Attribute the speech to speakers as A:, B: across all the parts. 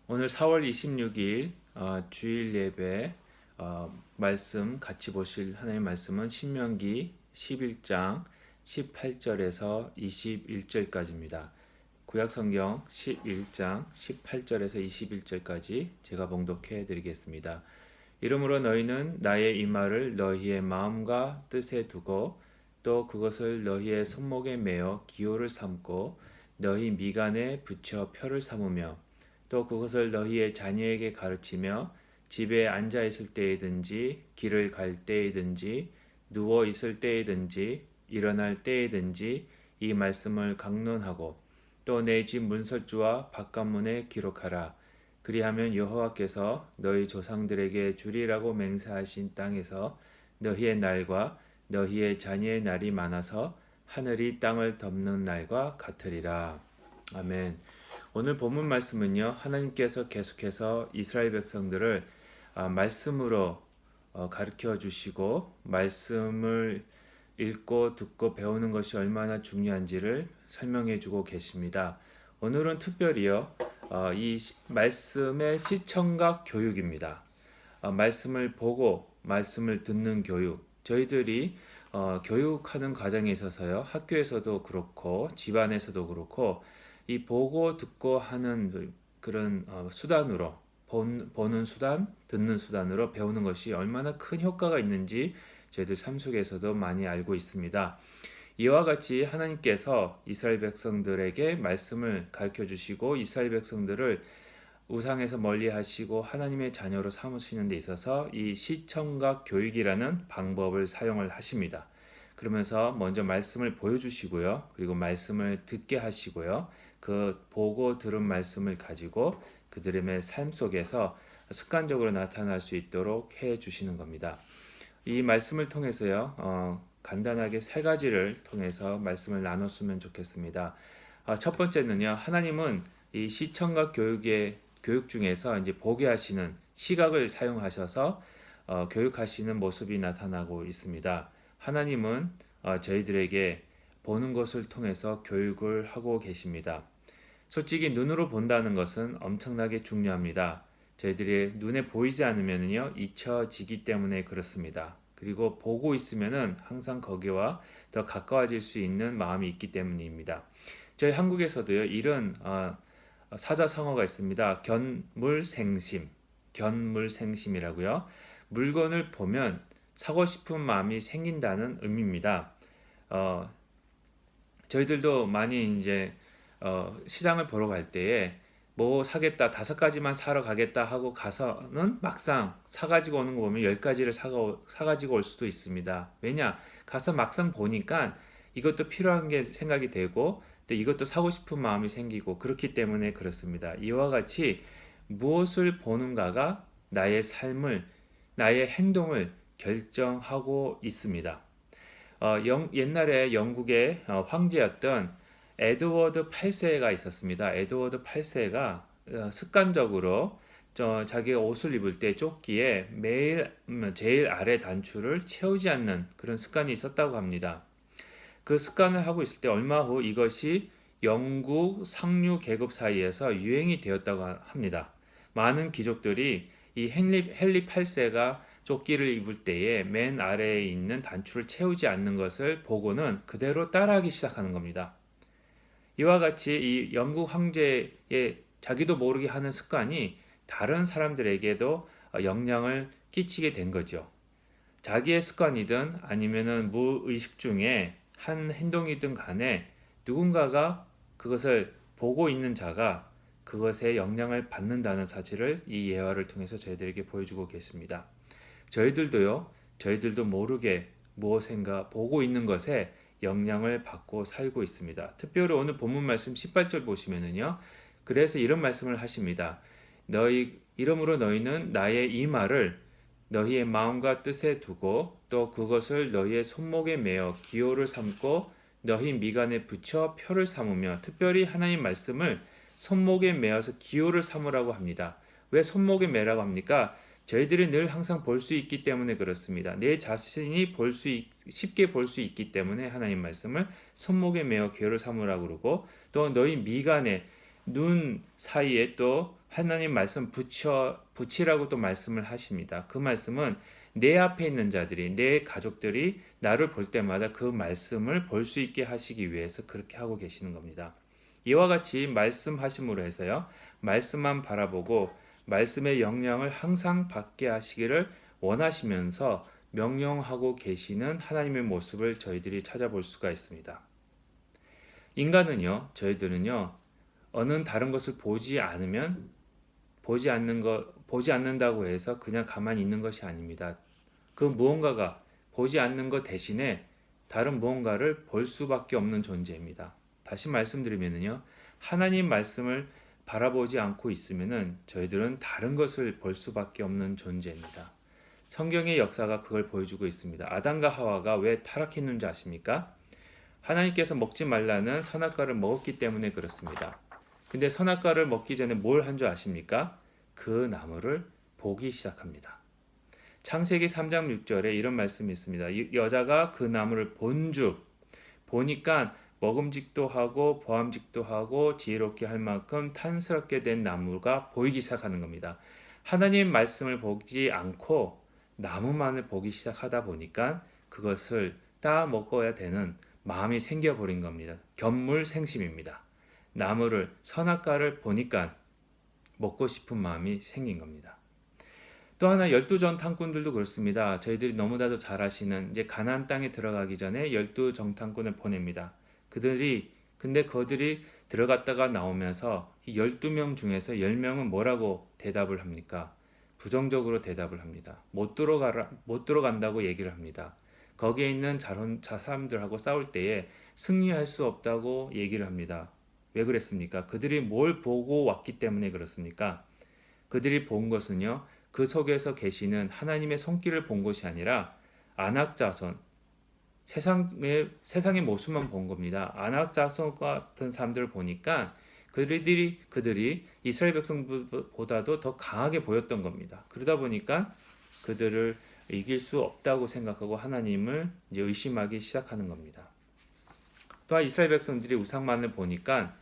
A: 오늘 4월 26일 주일 예배 말씀 같이 보실 하나님의 말씀은 신명기 11장 18절에서 21절까지입니다. 구약성경 11장 18절에서 21절까지 제가 봉독해 드리겠습니다. 이러므로 너희는 나의 이 말을 너희의 마음과 뜻에 두고 또 그것을 너희의 손목에 매어 기호를 삼고 너희 미간에 붙여 표를 삼으며 또 그것을 너희의 자녀에게 가르치며 집에 앉아 있을 때이든지 길을 갈 때이든지 누워 있을 때이든지 일어날 때이든지 이 말씀을 강론하고 또 내 집 문설주와 바깥문에 기록하라. 그리하면 여호와께서 너희 조상들에게 주리라고 맹세하신 땅에서 너희의 날과 너희의 자녀의 날이 많아서 하늘이 땅을 덮는 날과 같으리라. 아멘. 오늘 본문 말씀은요, 하나님께서 계속해서 이스라엘 백성들을 말씀으로 가르쳐 주시고 말씀을 읽고 듣고 배우는 것이 얼마나 중요한지를 설명해 주고 계십니다. 오늘은 특별히요, 이 말씀의 시청각 교육입니다. 말씀을 보고 말씀을 듣는 교육. 저희들이 교육하는 과정에 있어서요, 학교에서도 그렇고 집안에서도 그렇고 이 보고 듣고 하는 그런 수단으로 보는 수단, 듣는 수단으로 배우는 것이 얼마나 큰 효과가 있는지 저희들 삶 속에서도 많이 알고 있습니다. 이와 같이 하나님께서 이스라엘 백성들에게 말씀을 가르쳐 주시고 이스라엘 백성들을 우상에서 멀리 하시고 하나님의 자녀로 삼으시는 데 있어서 이 시청각 교육이라는 방법을 사용을 하십니다. 그러면서 먼저 말씀을 보여주시고요. 그리고 말씀을 듣게 하시고요. 그 보고 들은 말씀을 가지고 그들의 삶 속에서 습관적으로 나타날 수 있도록 해 주시는 겁니다. 이 말씀을 통해서요. 간단하게 세 가지를 통해서 말씀을 나눴으면 좋겠습니다. 첫 번째는요. 하나님은 이 시청각 교육 중에서 이제 보게 하시는 시각을 사용하셔서 교육하시는 모습이 나타나고 있습니다. 하나님은 저희들에게 보는 것을 통해서 교육을 하고 계십니다. 솔직히 눈으로 본다는 것은 엄청나게 중요합니다. 저희들이 눈에 보이지 않으면요 잊혀지기 때문에 그렇습니다. 그리고 보고 있으면은 항상 거기와 더 가까워질 수 있는 마음이 있기 때문입니다. 저희 한국에서도요 이런 사자성어가 있습니다. 견물생심, 견물생심이라고요. 물건을 보면 사고 싶은 마음이 생긴다는 의미입니다. 저희들도 많이 이제 시장을 보러 갈 때에 뭐 사겠다 5가지만 사러 가겠다 하고 가서는 막상 사가지고 오는 거 보면 10가지를 사가지고 올 수도 있습니다. 왜냐? 가서 막상 보니까 이것도 필요한 게 생각이 되고 또 이것도 사고 싶은 마음이 생기고 그렇기 때문에 그렇습니다. 이와 같이 무엇을 보는가가 나의 삶을, 나의 행동을 결정하고 있습니다. 옛날에 영국의 황제였던 에드워드 8세가 있었습니다. 에드워드 8세가 습관적으로 자기가 옷을 입을 때 조끼에 매일 제일 아래 단추를 채우지 않는 그런 습관이 있었다고 합니다. 그 습관을 하고 있을 때 얼마 후 이것이 영국 상류 계급 사이에서 유행이 되었다고 합니다. 많은 귀족들이 이 헨리 8세가 조끼를 입을 때에 맨 아래에 있는 단추를 채우지 않는 것을 보고는 그대로 따라하기 시작하는 겁니다. 이와 같이 이 영국 황제의 자기도 모르게 하는 습관이 다른 사람들에게도 영향을 끼치게 된 거죠. 자기의 습관이든 아니면은 무의식 중에 한 행동이든 간에 누군가가 그것을 보고 있는 자가 그것에 영향을 받는다는 사실을 이 예화를 통해서 저희들에게 보여주고 계십니다. 저희들도 모르게 무엇인가 보고 있는 것에 영향을 받고 살고 있습니다. 특별히 오늘 본문 말씀 18절 보시면은요. 그래서 이런 말씀을 하십니다. 이러므로 너희는 나의 이 말을 너희의 마음과 뜻에 두고 또 그것을 너희의 손목에 매어 기호를 삼고 너희 미간에 붙여 표를 삼으며 특별히 하나님 말씀을 손목에 매어서 기호를 삼으라고 합니다. 왜 손목에 매라고 합니까? 저희들이 늘 항상 볼 수 있기 때문에 그렇습니다. 내 자신이 쉽게 볼 수 있기 때문에 하나님 말씀을 손목에 매어 기호를 삼으라고 그러고 또 너희 미간에 눈 사이에 또 하나님 말씀 붙이라고 또 말씀을 하십니다. 그 말씀은 내 앞에 있는 자들이, 내 가족들이 나를 볼 때마다 그 말씀을 볼 수 있게 하시기 위해서 그렇게 하고 계시는 겁니다. 이와 같이 말씀하심으로 해서요, 말씀만 바라보고 말씀의 영향을 항상 받게 하시기를 원하시면서 명령하고 계시는 하나님의 모습을 저희들이 찾아볼 수가 있습니다. 인간은요, 저희들은요, 어느 다른 것을 보지 않는다고 해서 그냥 가만히 있는 것이 아닙니다. 그 무언가가 보지 않는 것 대신에 다른 무언가를 볼 수밖에 없는 존재입니다. 다시 말씀드리면요, 하나님 말씀을 바라보지 않고 있으면은 저희들은 다른 것을 볼 수밖에 없는 존재입니다. 성경의 역사가 그걸 보여주고 있습니다. 아담과 하와가 왜 타락했는지 아십니까? 하나님께서 먹지 말라는 선악과를 먹었기 때문에 그렇습니다. 근데 선악과를 먹기 전에 뭘 한 줄 아십니까? 그 나무를 보기 시작합니다. 창세기 3장 6절에 이런 말씀이 있습니다. 여자가 그 나무를 보니까 먹음직도 하고 보암직도 하고 지혜롭게 할 만큼 탄스럽게 된 나무가 보이기 시작하는 겁니다. 하나님 말씀을 보지 않고 나무만을 보기 시작하다 보니까 그것을 따 먹어야 되는 마음이 생겨버린 겁니다. 견물생심입니다. 나무를 선악과를 보니까 먹고 싶은 마음이 생긴 겁니다. 또 하나 12전 탐꾼들도 그렇습니다. 저희들이 너무나도 잘 아시는 이제 가나안 땅에 들어가기 전에 12정탐꾼을 보냅니다. 근데 그들이 들어갔다가 나오면서 이 12명 중에서 10명은 뭐라고 대답을 합니까? 부정적으로 대답을 합니다. 못 들어간다고 얘기를 합니다. 거기에 있는 사람들하고 싸울 때에 승리할 수 없다고 얘기를 합니다. 왜 그랬습니까? 그들이 뭘 보고 왔기 때문에 그렇습니까? 그들이 본 것은요, 그 속에서 계시는 하나님의 손길을 본 것이 아니라 안악자손, 세상의 모습만 본 겁니다. 안악자손 같은 사람들을 보니까 그들이 이스라엘 백성보다도 더 강하게 보였던 겁니다. 그러다 보니까 그들을 이길 수 없다고 생각하고 하나님을 이제 의심하기 시작하는 겁니다. 또한 이스라엘 백성들이 우상만을 보니까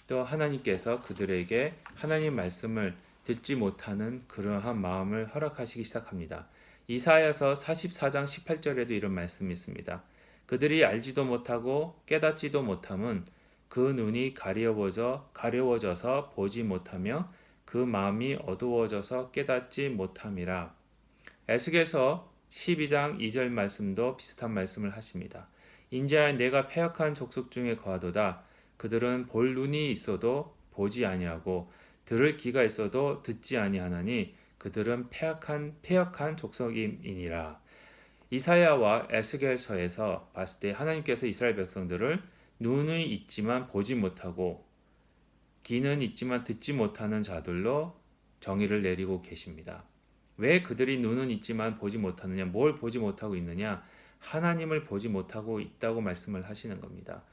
A: 또 하나님께서 그들에게 하나님 말씀을 듣지 못하는 그러한 마음을 허락하시기 시작합니다. 이사야서 44장 18절에도 이런 말씀이 있습니다. 그들이 알지도 못하고 깨닫지도 못함은 그 눈이 가려워져서 보지 못하며 그 마음이 어두워져서 깨닫지 못함이라. 에스겔서 12장 2절 말씀도 비슷한 말씀을 하십니다. 인자야 내가 패역한 족속 중에 거하도다. 그들은 볼 눈이 있어도 보지 아니하고 들을 귀가 있어도 듣지 아니하나니 그들은 패역한 족속이니라. 이사야와 에스겔서에서 봤을 때 하나님께서 이스라엘 백성들을 눈은 있지만 보지 못하고 귀는 있지만 듣지 못하는 자들로 정의를 내리고 계십니다. 왜 그들이 눈은 있지만 보지 못하느냐? 뭘 보지 못하고 있느냐? 하나님을 보지 못하고 있다고 말씀을 하시는 겁니다.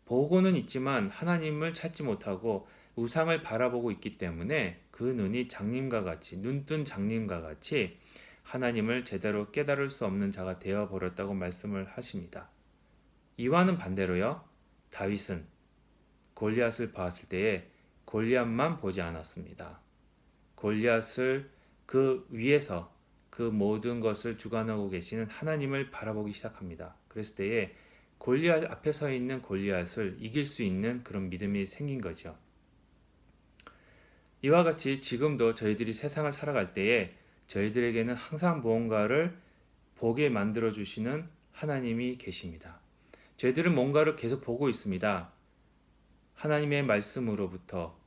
A: 보고는 있지만 하나님을 찾지 못하고 우상을 바라보고 있기 때문에 그 눈이 눈뜬 장님과 같이 하나님을 제대로 깨달을 수 없는 자가 되어버렸다고 말씀을 하십니다. 이와는 반대로요, 다윗은 골리앗을 봤을 때에 골리앗만 보지 않았습니다. 골리앗을 그 위에서 그 모든 것을 주관하고 계시는 하나님을 바라보기 시작합니다. 그랬을 때에 골리앗 앞에 서 있는 골리앗을 이길 수 있는 그런 믿음이 생긴 거죠. 이와 같이 지금도 저희들이 세상을 살아갈 때에 저희들에게는 항상 무언가를 보게 만들어 주시는 하나님이 계십니다. 저희들은 뭔가를 계속 보고 있습니다. 하나님의 말씀으로부터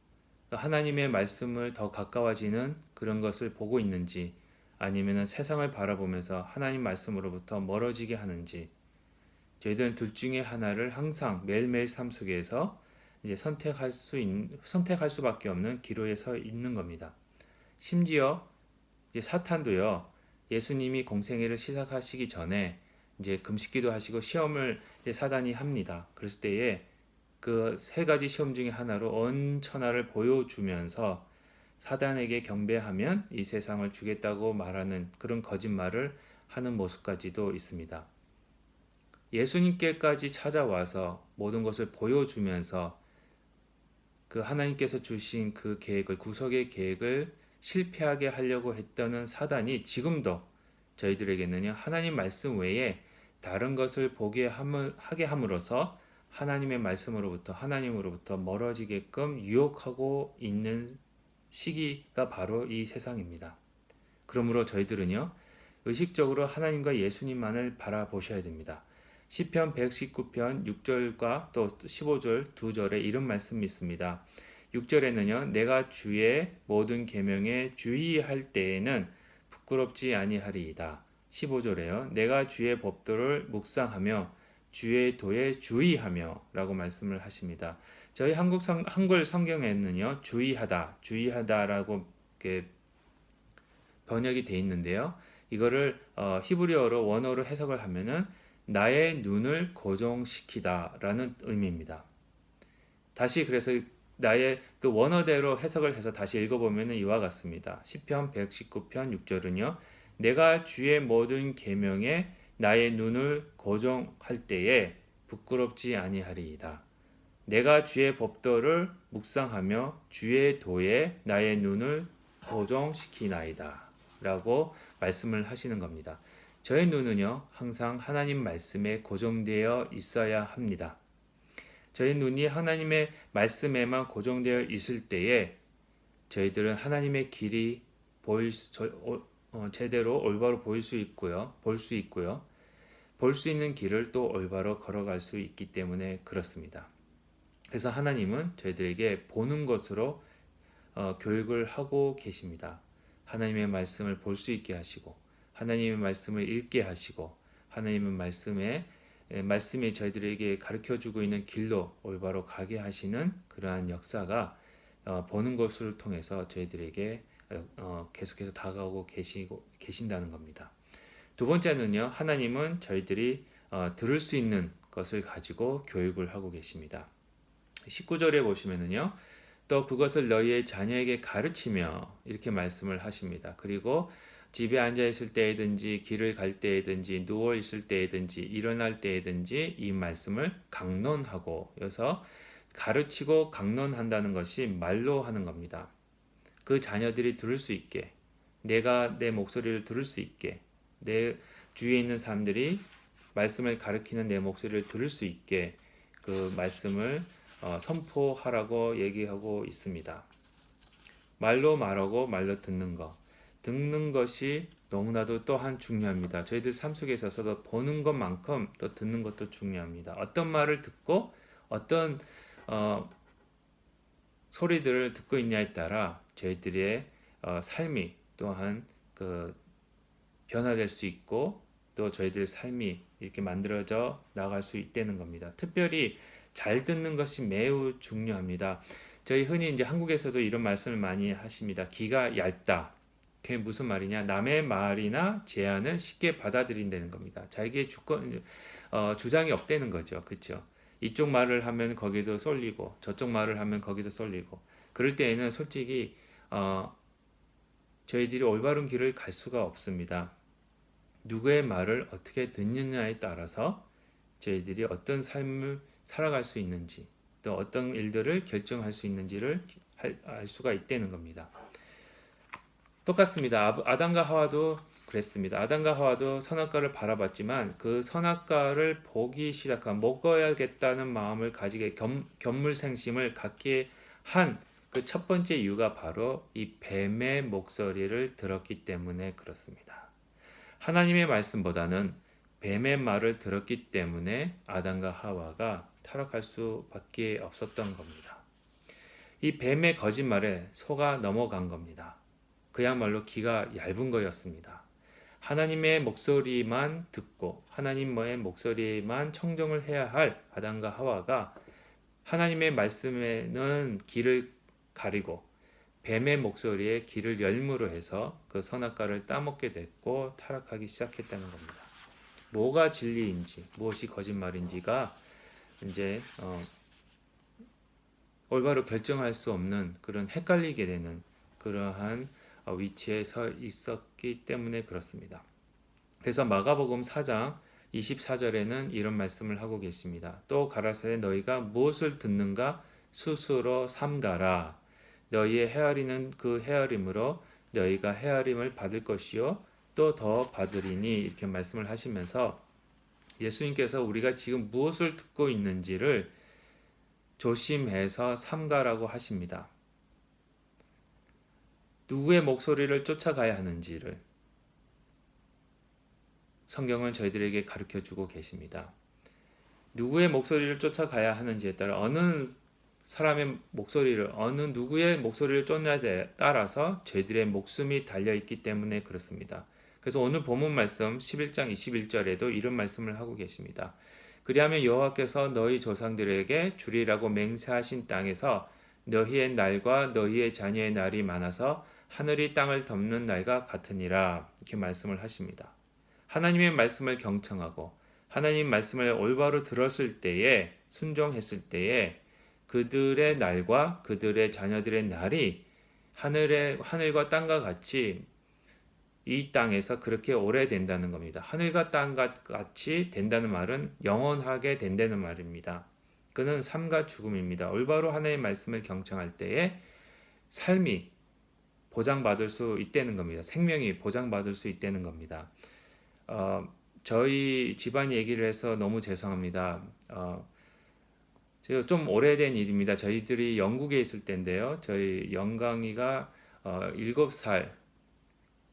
A: 하나님의 말씀을 더 가까워지는 그런 것을 보고 있는지, 아니면 세상을 바라보면서 하나님 말씀으로부터 멀어지게 하는지, 저희들은 둘 중에 하나를 항상 매일매일 삶 속에서 이제 선택할 수밖에 없는 기로에 서 있는 겁니다. 심지어 이제 사탄도요, 예수님이 공생애를 시작하시기 전에 이제 금식기도 하시고 시험을 이제 사단이 합니다. 그랬을 때에 그 세 가지 시험 중에 하나로 언천하를 보여주면서 사단에게 경배하면 이 세상을 주겠다고 말하는 그런 거짓말을 하는 모습까지도 있습니다. 예수님께까지 찾아와서 모든 것을 보여주면서 그 하나님께서 주신 그 계획을, 구속의 계획을 실패하게 하려고 했던 사단이 지금도 저희들에게는요, 하나님 말씀 외에 다른 것을 하게 함으로써 하나님으로부터 멀어지게끔 유혹하고 있는 시기가 바로 이 세상입니다. 그러므로 저희들은요, 의식적으로 하나님과 예수님만을 바라보셔야 됩니다. 시편 119편 6절과 또 15절 2절에 이런 말씀이 있습니다. 6절에는요, 내가 주의 모든 계명에 주의할 때에는 부끄럽지 아니하리이다. 15절에요, 내가 주의 법도를 묵상하며 주의 도에 주의하며 라고 말씀을 하십니다. 저희 한글 성경에는요, 주의하다라고 이렇게 번역이 되어 있는데요. 이거를 히브리어로 원어로 해석을 하면은 나의 눈을 고정시키다라는 의미입니다. 다시 그래서 나의 그 원어대로 해석을 해서 다시 읽어보면 이와 같습니다. 시편 119편 6절은요. 내가 주의 모든 계명에 나의 눈을 고정할 때에 부끄럽지 아니하리이다. 내가 주의 법도를 묵상하며 주의 도에 나의 눈을 고정시키나이다. 라고 말씀을 하시는 겁니다. 저의 눈은요, 항상 하나님 말씀에 고정되어 있어야 합니다. 저희 눈이 하나님의 말씀에만 고정되어 있을 때에 저희들은 하나님의 길이 제대로 올바로 볼 수 있고요. 볼 수 있는 길을 또 올바로 걸어갈 수 있기 때문에 그렇습니다. 그래서 하나님은 저희들에게 보는 것으로 교육을 하고 계십니다. 하나님의 말씀을 볼 수 있게 하시고 하나님의 말씀을 읽게 하시고 하나님의 말씀이 저희들에게 가르쳐주고 있는 길로 올바로 가게 하시는 그러한 역사가 보는 것을 통해서 저희들에게 계속해서 다가오고 계신다는 겁니다. 두 번째는요, 하나님은 저희들이 들을 수 있는 것을 가지고 교육을 하고 계십니다. 19절에 보시면은요, 또 그것을 너희의 자녀에게 가르치며 이렇게 말씀을 하십니다. 그리고 집에 앉아 있을 때이든지 길을 갈 때이든지 누워 있을 때이든지 일어날 때이든지 이 말씀을 강론하고, 여기서 가르치고 강론한다는 것이 말로 하는 겁니다. 그 자녀들이 들을 수 있게, 내가 내 목소리를 들을 수 있게, 내 주위에 있는 사람들이 말씀을 가르치는 내 목소리를 들을 수 있게 그 말씀을 선포하라고 얘기하고 있습니다. 말로 말하고 말로 듣는 것이 너무나도 또한 중요합니다. 저희들 삶 속에 있어서도 보는 것만큼 또 듣는 것도 중요합니다. 어떤 말을 듣고 어떤 소리들을 듣고 있냐에 따라 저희들의 삶이 또한 변화될 수 있고 또 저희들의 삶이 이렇게 만들어져 나갈 수 있다는 겁니다. 특별히 잘 듣는 것이 매우 중요합니다. 저희 흔히 이제 한국에서도 이런 말씀을 많이 하십니다. 귀가 얇다. 그게 무슨 말이냐? 남의 말이나 제안을 쉽게 받아들인다는 겁니다. 자기의 주장이 없다는 거죠. 그렇죠? 이쪽 말을 하면 거기도 쏠리고 저쪽 말을 하면 거기도 쏠리고 그럴 때에는 솔직히 저희들이 올바른 길을 갈 수가 없습니다. 누구의 말을 어떻게 듣느냐에 따라서 저희들이 어떤 삶을 살아갈 수 있는지 또 어떤 일들을 결정할 수 있는지를 알 수가 있다는 겁니다. 똑같습니다. 아담과 하와도 그랬습니다. 아담과 하와도 선악과를 바라봤지만 그 선악과를 보기 시작한 먹어야겠다는 마음을 가지게 견물생심을 갖게 한 그 첫 번째 이유가 바로 이 뱀의 목소리를 들었기 때문에 그렇습니다. 하나님의 말씀보다는 뱀의 말을 들었기 때문에 아담과 하와가 타락할 수밖에 없었던 겁니다. 이 뱀의 거짓말에 속아 넘어간 겁니다. 그야말로 귀가 얇은 거였습니다. 하나님의 목소리만 듣고 하나님의 목소리만 청정을 해야 할 아담과 하와가 하나님의 말씀에는 귀를 가리고 뱀의 목소리에 귀를 열므로 해서 그 선악과를 따먹게 됐고 타락하기 시작했다는 겁니다. 뭐가 진리인지 무엇이 거짓말인지가 이제 올바로 결정할 수 없는 그런 헷갈리게 되는 그러한 위치에 서 있었기 때문에 그렇습니다. 그래서 마가복음 4장 24절에는 이런 말씀을 하고 계십니다. 또 가라사대 너희가 무엇을 듣는가 스스로 삼가라. 너희의 헤아리는 그 헤아림으로 너희가 헤아림을 받을 것이요 또 더 받으리니 이렇게 말씀을 하시면서 예수님께서 우리가 지금 무엇을 듣고 있는지를 조심해서 삼가라고 하십니다. 누구의 목소리를 쫓아가야 하는지를 성경은 저희들에게 가르쳐 주고 계십니다. 누구의 목소리를 쫓아가야 하는지에 따라 어느 사람의 목소리를 어느 누구의 목소리를 쫓냐에 따라서 저희들의 목숨이 달려 있기 때문에 그렇습니다. 그래서 오늘 본문 말씀 11장 21절에도 이런 말씀을 하고 계십니다. 그리하면 여호와께서 너희 조상들에게 주리라고 맹세하신 땅에서 너희의 날과 너희의 자녀의 날이 많아서 하늘이 땅을 덮는 날과 같으니라 이렇게 말씀을 하십니다. 하나님의 말씀을 경청하고 하나님 말씀을 올바로 들었을 때에 순종했을 때에 그들의 날과 그들의 자녀들의 날이 하늘과 땅과 같이 이 땅에서 그렇게 오래된다는 겁니다. 하늘과 땅과 같이 된다는 말은 영원하게 된다는 말입니다. 그는 삶과 죽음입니다. 올바로 하나님의 말씀을 경청할 때에 삶이 보장받을 수 있다는 겁니다. 생명이 보장받을 수 있다는 겁니다. 저희 집안 얘기를 해서 너무 죄송합니다. 제가 좀 오래된 일입니다. 저희들이 영국에 있을 때인데요. 저희 영광이가 7살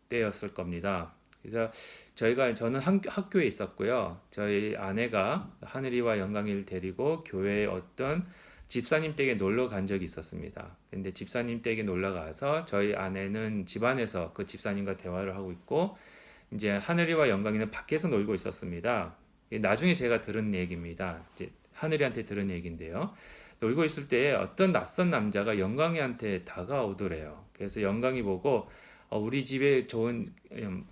A: 때였을 겁니다. 그래서 저는 학교에 있었고요. 저희 아내가 하늘이와 영광이를 데리고 교회에 어떤 집사님 댁에 놀러 간 적이 있었습니다. 근데 집사님 댁에 놀러 가서 저희 아내는 집안에서 그 집사님과 대화를 하고 있고 이제 하늘이와 영광이는 밖에서 놀고 있었습니다. 나중에 제가 들은 얘기입니다. 이제 하늘이한테 들은 얘기인데요. 놀고 있을 때 어떤 낯선 남자가 영광이한테 다가오더래요. 그래서 영광이 보고 우리 집에 좋은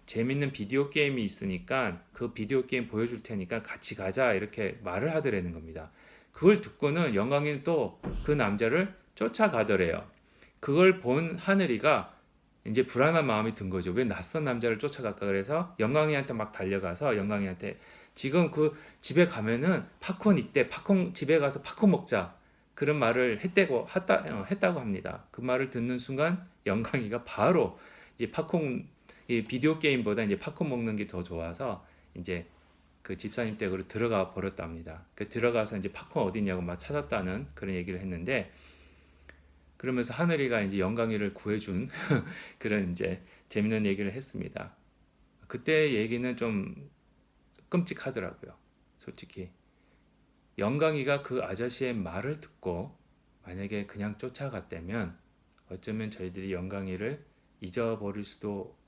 A: 재밌는 비디오 게임이 있으니까 그 비디오 게임 보여줄 테니까 같이 가자 이렇게 말을 하더라는 겁니다. 그걸 듣고는 영광이는 또 그 남자를 쫓아가더래요. 그걸 본 하늘이가 이제 불안한 마음이 든 거죠. 왜 낯선 남자를 쫓아갈까? 그래서 영광이한테 막 달려가서 영광이한테 지금 그 집에 가면은 팝콘 있대. 집에 가서 팝콘 먹자. 그런 말을 했다고 합니다. 그 말을 듣는 순간 영광이가 바로 이제 이 비디오 게임보다 이제 팝콘 먹는 게 더 좋아서 이제 그 집사님 댁으로 들어가 버렸답니다. 그 들어가서 이제 팝콘 어디 있냐고 막 찾았다는 그런 얘기를 했는데 그러면서 하늘이가 이제 영광이를 구해준 그런 이제 재밌는 얘기를 했습니다. 그때 얘기는 좀 끔찍하더라고요. 솔직히 영광이가 그 아저씨의 말을 듣고 만약에 그냥 쫓아갔다면 어쩌면 저희들이 영광이를 잊어버릴 수도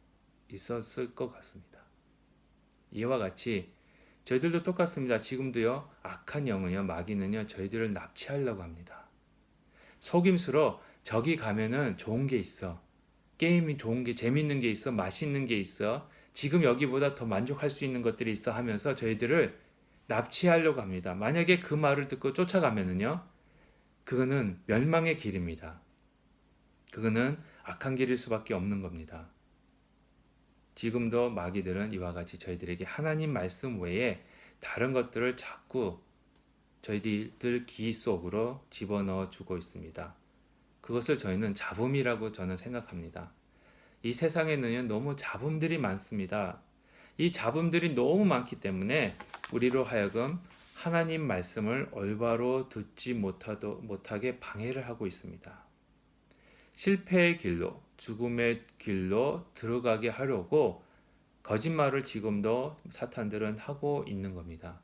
A: 있었을 것 같습니다. 이와 같이 저희들도 똑같습니다. 지금도요 악한 영은요 마귀는요 저희들을 납치하려고 합니다. 속임수로 저기 가면은 좋은 게 있어. 게임이 좋은 게 재밌는 게 있어. 맛있는 게 있어. 지금 여기보다 더 만족할 수 있는 것들이 있어 하면서 저희들을 납치하려고 합니다. 만약에 그 말을 듣고 쫓아가면은요. 그거는 멸망의 길입니다. 그거는 악한 길일 수밖에 없는 겁니다. 지금도 마귀들은 이와 같이 저희들에게 하나님 말씀 외에 다른 것들을 자꾸 저희들 귀 속으로 집어넣어 주고 있습니다. 그것을 저희는 잡음이라고 저는 생각합니다. 이 세상에는 너무 잡음들이 많습니다. 이 잡음들이 너무 많기 때문에 우리로 하여금 하나님 말씀을 올바로 듣지 못하게 방해를 하고 있습니다. 실패의 길로, 죽음의 길로 들어가게 하려고 거짓말을 지금도 사탄들은 하고 있는 겁니다.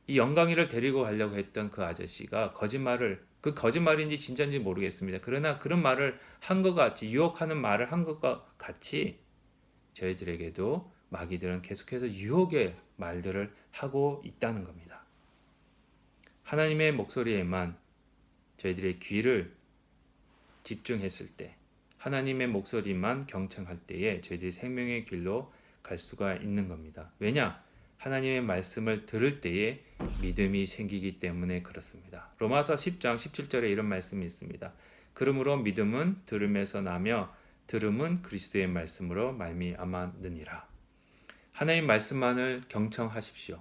A: 이 영광이를 데리고 가려고 했던 그 아저씨가 그 거짓말인지 진짜인지 모르겠습니다. 그러나 그런 말을 한 것 같이, 유혹하는 말을 한 것과 같이 저희들에게도 마귀들은 계속해서 유혹의 말들을 하고 있다는 겁니다. 하나님의 목소리에만 저희들의 귀를 집중했을 때, 하나님의 목소리만 경청할 때에 저희들이 생명의 길로 갈 수가 있는 겁니다. 왜냐? 하나님의 말씀을 들을 때에 믿음이 생기기 때문에 그렇습니다. 로마서 10장 17절에 이런 말씀이 있습니다. 그러므로 믿음은 들음에서 나며 들음은 그리스도의 말씀으로 말미암았느니라. 하나님 말씀만을 경청하십시오.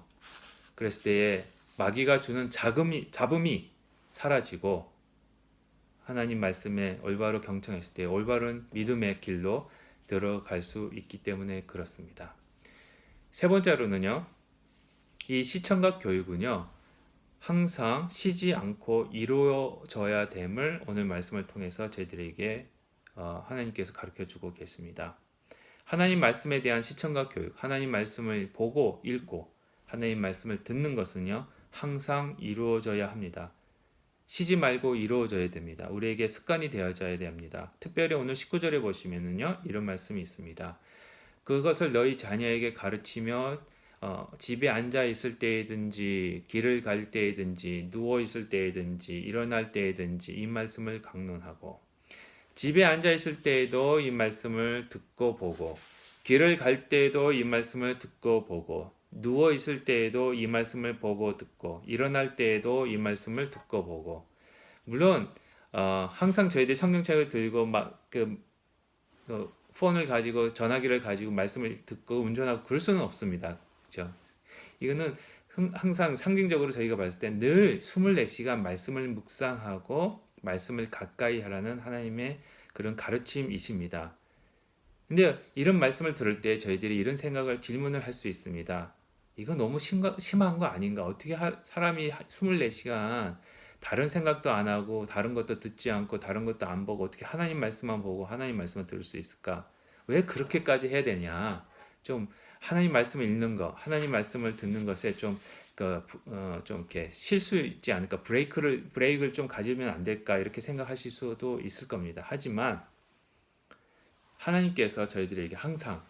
A: 그랬을 때에 마귀가 주는 잡음이 사라지고 하나님 말씀에 올바로 경청했을 때 올바른 믿음의 길로 들어갈 수 있기 때문에 그렇습니다. 세 번째로는요, 이 시청각 교육은요, 항상 쉬지 않고 이루어져야 됨을 오늘 말씀을 통해서 저희들에게 하나님께서 가르쳐주고 계십니다. 하나님 말씀에 대한 시청각 교육, 하나님 말씀을 보고 읽고 하나님 말씀을 듣는 것은요, 항상 이루어져야 합니다. 쉬지 말고 이루어져야 됩니다. 우리에게 습관이 되어져야 됩니다. 특별히 오늘 19절에 보시면은요, 이런 말씀이 있습니다. 그것을 너희 자녀에게 가르치며 집에 앉아 있을 때이든지 길을 갈 때이든지 누워 있을 때이든지 일어날 때이든지 이 말씀을 강론하고, 집에 앉아 있을 때에도 이 말씀을 듣고 보고, 길을 갈 때에도 이 말씀을 듣고 보고, 누워 있을 때에도 이 말씀을 보고 듣고, 일어날 때에도 이 말씀을 듣고 보고. 물론 항상 저희들이 성경책을 들고 폰을 가지고 전화기를 가지고 말씀을 듣고 운전하고 그럴 수는 없습니다. 그렇죠? 이거는 항상 상징적으로 저희가 봤을 때 늘 24시간 말씀을 묵상하고 말씀을 가까이 하라는 하나님의 그런 가르침이십니다. 근데 이런 말씀을 들을 때 저희들이 이런 생각을 질문을 할 수 있습니다. 이거 너무 심한 거 아닌가? 어떻게 사람이 24시간 다른 생각도 안 하고 다른 것도 듣지 않고 다른 것도 안 보고 어떻게 하나님 말씀만 보고 하나님 말씀을 들을 수 있을까? 왜 그렇게까지 해야 되냐? 좀 하나님 말씀을 읽는 거, 하나님 말씀을 듣는 것에 좀 이렇게 쉴 수 있지 않을까? 브레이크를 좀 가지면 안 될까? 이렇게 생각하실 수도 있을 겁니다. 하지만 하나님께서 저희들에게 항상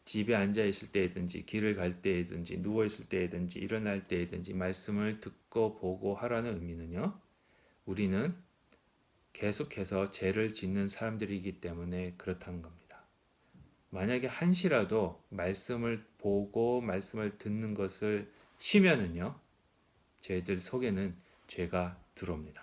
A: 집에 앉아 있을 때이든지 길을 갈 때이든지 누워 있을 때이든지 일어날 때이든지 말씀을 듣고 보고 하라는 의미는요, 우리는 계속해서 죄를 짓는 사람들이기 때문에 그렇다는 겁니다. 만약에 한시라도 말씀을 보고 말씀을 듣는 것을 쉬면은요, 저희들 속에는 죄가 들어옵니다.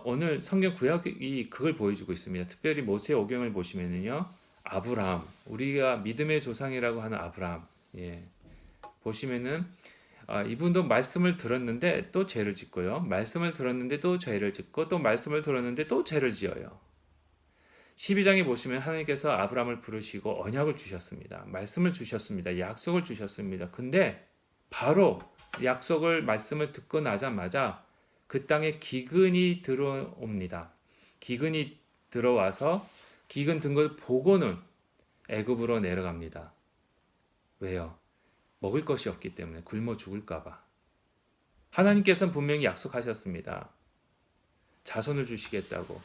A: 오늘 성경 구약이 그걸 보여주고 있습니다. 특별히 모세 오경을 보시면은요, 아브라함, 우리가 믿음의 조상이라고 하는 아브라함, 보시면은 이분도 말씀을 들었는데 또 죄를 짓고요, 말씀을 들었는데 또 죄를 짓고 또 말씀을 들었는데 또 죄를 지어요. 12장에 보시면 하나님께서 아브라함을 부르시고 언약을 주셨습니다. 말씀을 주셨습니다. 약속을 주셨습니다. 근데 바로 말씀을 듣고 나자마자 그 땅에 기근이 들어옵니다. 기근이 들어와서 기근 든 걸 보고는 애굽으로 내려갑니다. 왜요? 먹을 것이 없기 때문에, 굶어 죽을까 봐. 하나님께서는 분명히 약속하셨습니다. 자손을 주시겠다고.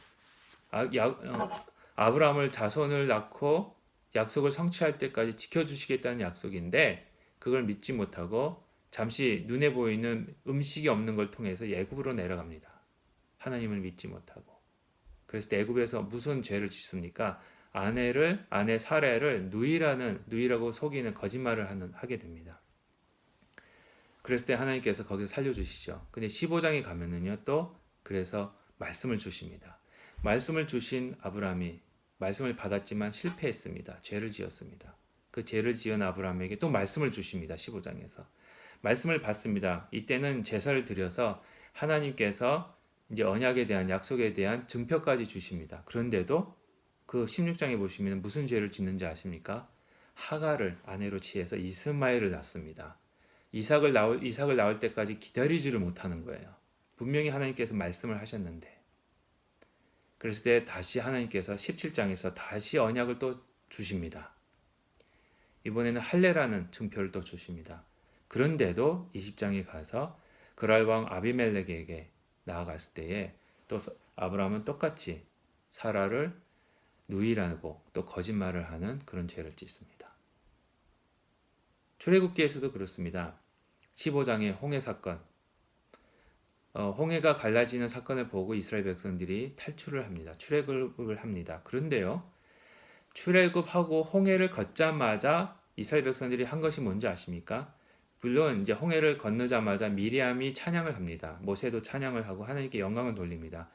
A: 아브라함을 자손을 낳고 약속을 성취할 때까지 지켜주시겠다는 약속인데 그걸 믿지 못하고 잠시 눈에 보이는 음식이 없는 걸 통해서 애굽으로 내려갑니다. 하나님을 믿지 못하고. 그래서 애굽에서 무슨 죄를 짓습니까? 아내 사례를 누이라고 속이는 거짓말을 하게 됩니다. 그랬을 때 하나님께서 거기서 살려주시죠. 근데 15장에 가면은요, 또 그래서 말씀을 주십니다. 말씀을 주신 아브라함이 말씀을 받았지만 실패했습니다. 죄를 지었습니다. 그 죄를 지은 아브라함에게 또 말씀을 주십니다. 15장에서. 말씀을 받습니다. 이때는 제사를 드려서 하나님께서 이제 언약에 대한, 약속에 대한 증표까지 주십니다. 그런데도 그 16장에 보시면 무슨 죄를 짓는지 아십니까? 하가를 아내로 취해서 이스마엘을 낳습니다. 이삭을 낳을 때까지 기다리지를 못하는 거예요. 분명히 하나님께서 말씀을 하셨는데. 그랬을 때 다시 하나님께서 17장에서 다시 언약을 또 주십니다. 이번에는 할례라는 증표를 또 주십니다. 그런데도 20장에 가서 그랄 왕 아비멜렉에게 나아갔을 때에 또 아브라함은 똑같이 사라를 누이라고 또 거짓말을 하는 그런 죄를 짓습니다. 출애굽기에서도 그렇습니다. 15장의 홍해 사건, 홍해가 갈라지는 사건을 보고 이스라엘 백성들이 탈출을 합니다. 출애굽을 합니다. 그런데요, 출애굽하고 홍해를 걷자마자 이스라엘 백성들이 한 것이 뭔지 아십니까? 물론 이제 홍해를 건너자마자 미리암이 찬양을 합니다. 모세도 찬양을 하고 하나님께 영광을 돌립니다.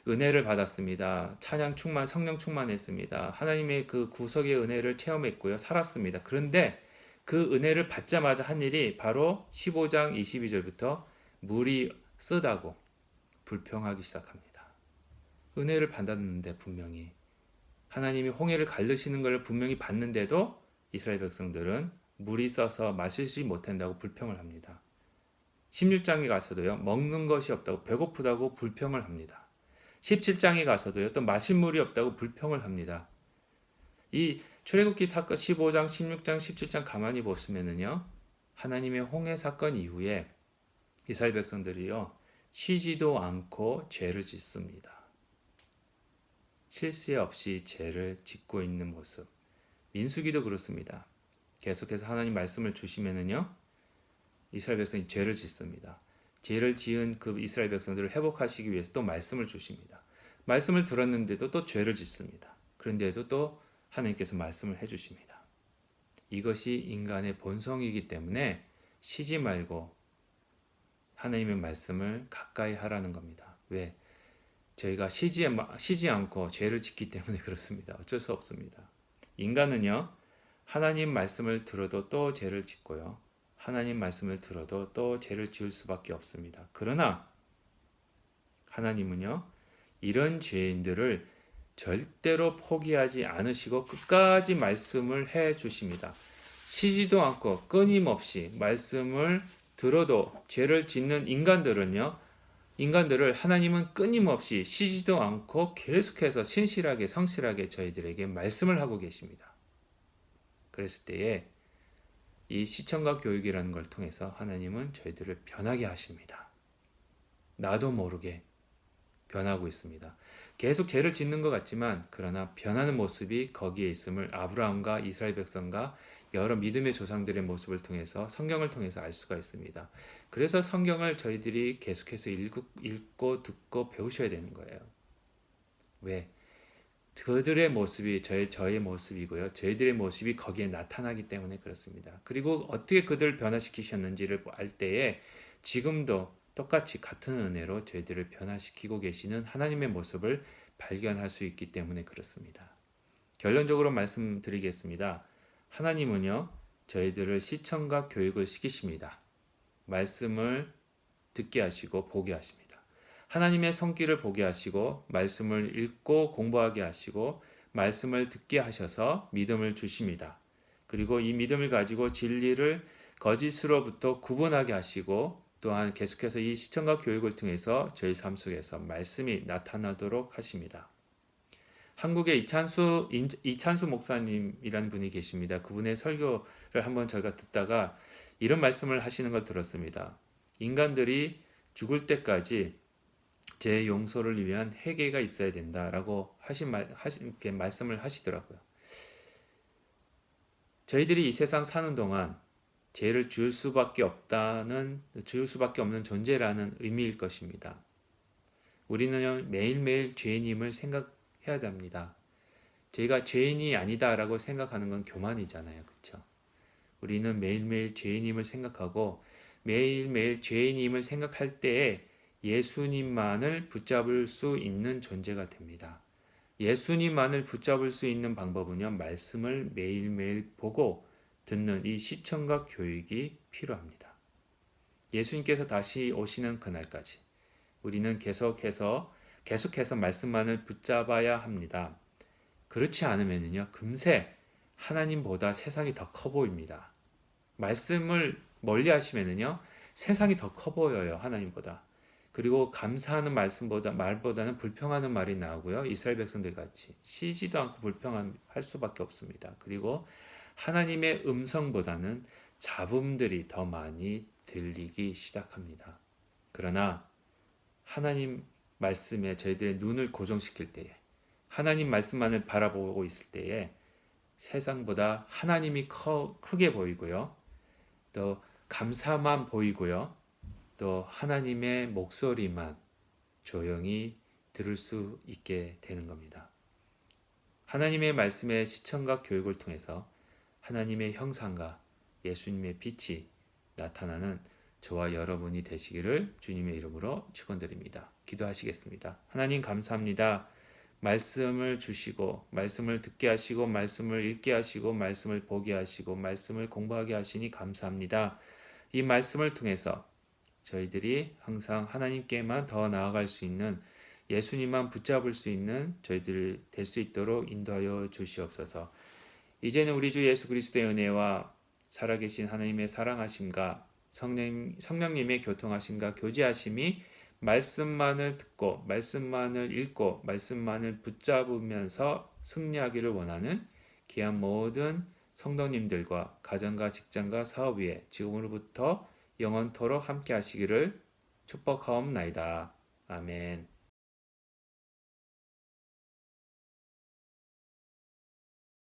A: 은혜를 받았습니다. 성령 충만했습니다. 하나님의 그 구속의 은혜를 체험했고요. 살았습니다. 그런데 그 은혜를 받자마자 한 일이 바로 15장 22절부터 물이 쓰다고, 불평하기 시작합니다. 은혜를 받았는데 분명히 하나님이 홍해를 가르시는 걸 분명히 봤는데도 이스라엘 백성들은 물이 써서 마시지 못한다고 불평을 합니다. 16장에 가서도요, 먹는 것이 없다고 배고프다고 불평을 합니다. 17장에 가서도요, 또 마실 물이 없다고 불평을 합니다. 이 출애굽기 사건 15장, 16장, 17장 가만히 보시면은요, 하나님의 홍해 사건 이후에 이스라엘 백성들이요, 쉬지도 않고 죄를 짓습니다. 쉴 새 없이 죄를 짓고 있는 모습. 민수기도 그렇습니다. 계속해서 하나님 말씀을 주시면은요, 이스라엘 백성이 죄를 짓습니다. 죄를 지은 그 이스라엘 백성들을 회복하시기 위해서 또 말씀을 주십니다. 말씀을 들었는데도 또 죄를 짓습니다. 그런데도 또 하나님께서 말씀을 해주십니다. 이것이 인간의 본성이기 때문에 쉬지 말고 하나님의 말씀을 가까이 하라는 겁니다. 왜? 저희가 쉬지 않고 죄를 짓기 때문에 그렇습니다. 어쩔 수 없습니다. 인간은요, 하나님 말씀을 들어도 또 죄를 짓고요. 하나님 말씀을 들어도 또 죄를 지을 수밖에 없습니다. 그러나 하나님은요, 이런 죄인들을 절대로 포기하지 않으시고 끝까지 말씀을 해 주십니다. 쉬지도 않고 끊임없이 말씀을 들어도 죄를 짓는 인간들을 하나님은 끊임없이 쉬지도 않고 계속해서 신실하게 성실하게 저희들에게 말씀을 하고 계십니다. 그랬을 때에 이 시청각 교육이라는 걸 통해서 하나님은 저희들을 변하게 하십니다. 나도 모르게 변하고 있습니다. 계속 죄를 짓는 것 같지만 그러나 변하는 모습이 거기에 있음을 아브라함과 이스라엘 백성과 여러 믿음의 조상들의 모습을 통해서 성경을 통해서 알 수가 있습니다. 그래서 성경을 저희들이 계속해서 읽고 듣고 배우셔야 되는 거예요. 왜? 그들의 모습이 저의 모습이고요. 저희들의 모습이 거기에 나타나기 때문에 그렇습니다. 그리고 어떻게 그들을 변화시키셨는지를 알 때에 지금도 똑같이 같은 은혜로 저희들을 변화시키고 계시는 하나님의 모습을 발견할 수 있기 때문에 그렇습니다. 결론적으로 말씀드리겠습니다. 하나님은요, 저희들을 시청각 교육을 시키십니다. 말씀을 듣게 하시고 보게 하십니다. 하나님의 손길을 보게 하시고 말씀을 읽고 공부하게 하시고 말씀을 듣게 하셔서 믿음을 주십니다. 그리고 이 믿음을 가지고 진리를 거짓으로부터 구분하게 하시고 또한 계속해서 이 시청각 교육을 통해서 저희 삶 속에서 말씀이 나타나도록 하십니다. 한국에 이찬수 목사님이라는 분이 계십니다. 그분의 설교를 한번 저희가 듣다가 이런 말씀을 하시는 걸 들었습니다. 인간들이 죽을 때까지 제 용서를 위한 회개가 있어야 된다라고 이렇게 말씀을 하시더라고요. 저희들이 이 세상 사는 동안 죄를 지을 수밖에 없는 존재라는 의미일 것입니다. 우리는 매일매일 죄인임을 생각해야 됩니다. 저희가 죄인이 아니다라고 생각하는 건 교만이잖아요. 그렇죠? 우리는 매일매일 죄인임을 생각하고 매일매일 죄인임을 생각할 때에 예수님만을 붙잡을 수 있는 존재가 됩니다. 예수님만을 붙잡을 수 있는 방법은요, 말씀을 매일매일 보고 듣는 이 시청각 교육이 필요합니다. 예수님께서 다시 오시는 그날까지 우리는 계속해서 말씀만을 붙잡아야 합니다. 그렇지 않으면요, 금세 하나님보다 세상이 더 커 보입니다. 말씀을 멀리 하시면요, 세상이 더 커 보여요, 하나님보다. 그리고 감사하는 말보다는 불평하는 말이 나오고요. 이스라엘 백성들 같이 쉬지도 않고 불평할 수밖에 없습니다. 그리고 하나님의 음성보다는 잡음들이 더 많이 들리기 시작합니다. 그러나 하나님 말씀에 저희들의 눈을 고정시킬 때에 하나님 말씀만을 바라보고 있을 때에 세상보다 하나님이 크게 보이고요. 또 감사만 보이고요. 또 하나님의 목소리만 조용히 들을 수 있게 되는 겁니다. 하나님의 말씀의 시청각 교육을 통해서 하나님의 형상과 예수님의 빛이 나타나는 저와 여러분이 되시기를 주님의 이름으로 축원드립니다. 기도하시겠습니다. 하나님 감사합니다. 말씀을 주시고 말씀을 듣게 하시고 말씀을 읽게 하시고 말씀을 보게 하시고 말씀을 공부하게 하시니 감사합니다. 이 말씀을 통해서 저희들이 항상 하나님께만 더 나아갈 수 있는 예수님만 붙잡을 수 있는 저희들 될 수 있도록 인도하여 주시옵소서. 이제는 우리 주 예수 그리스도의 은혜와 살아계신 하나님의 사랑하심과 성령님의 교통하심과 교제하심이 말씀만을 듣고 말씀만을 읽고 말씀만을 붙잡으면서 승리하기를 원하는 귀한 모든 성도님들과 가정과 직장과 사업 위에 지금으로부터 영원토록 함께 하시기를 축복하옵나이다. 아멘.